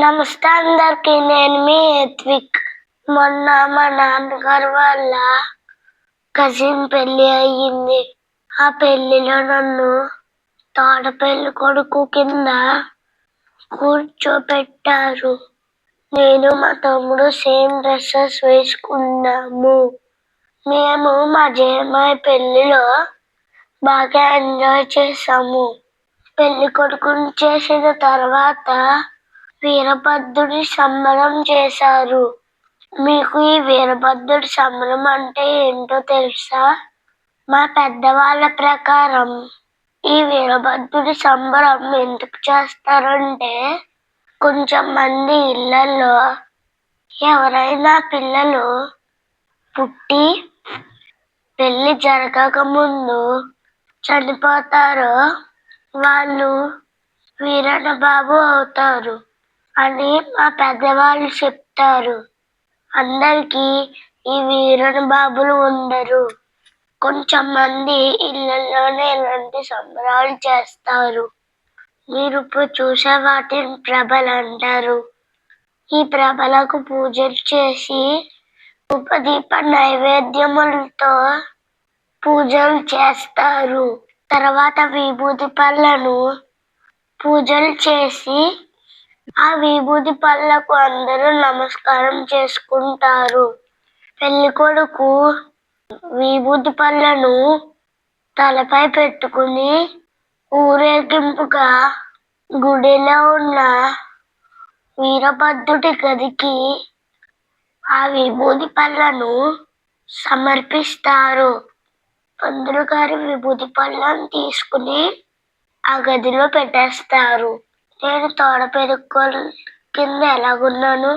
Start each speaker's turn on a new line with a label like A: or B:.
A: నమస్తే అందరికి, నేను మీ ఎత్విక్. మొన్న మా నాన్నగారు వాళ్ళ కజిన్ పెళ్లి అయ్యింది. ఆ పెళ్లిలో నన్ను పెళ్లి కొడుకు కింద కూర్చోపెట్టారు. నేను మా తమ్ముడు సేమ్ డ్రెస్సెస్ వేసుకున్నాము. మేము మా జయమ్మాయి పెళ్లిలో బాగా ఎంజాయ్ చేసాము. పెళ్లి కొడుకుని చేసిన తర్వాత వీరభద్రుడి సంబరం చేశారు. మీకు ఈ వీరభద్రుడి సంబరం అంటే ఏంటో తెలుసా? మా పెద్దవాళ్ళ ప్రకారం ఈ వీరభద్రుడి సంబరం ఎందుకు చేస్తారంటే, కొంచెం మంది ఇళ్లలో ఎవరైనా పిల్లలు పుట్టి పెళ్లి జరగక ముందు చనిపోతారో వాళ్ళు వీరన్న బాబు అవుతారు అని మా పెద్దవాళ్ళు చెప్తారు. అందరికీ ఈ వీరన్న బాబులు ఉండరు. కొంచెం మంది ఇళ్లలోనే ఇలాంటి సంబరాలు చేస్తారు. మీరు ఇప్పుడు చూసే వాటిని ప్రభలు అంటారు. ఈ ప్రభలకు పూజలు చేసి ఉపదీప నైవేద్యములతో పూజలు చేస్తారు. తర్వాత విభూతి పళ్ళను పూజలు చేసి ఆ విభూతి పళ్ళకు అందరూ నమస్కారం చేసుకుంటారు. పెళ్లి కొడుకు విభూతి పళ్ళను తలపై పెట్టుకుని ఊరేగింపుగా గుడిలో ఉన్న వీరభద్రుడి గదికి ఆ విభూతి పళ్ళను సమర్పిస్తారు. పంతులు గారి విభూతి పళ్ళను తీసుకుని ఆ గదిలో పెట్టేస్తారు. నేను పెరుక్కోలు కింద ఎలాగున్నాను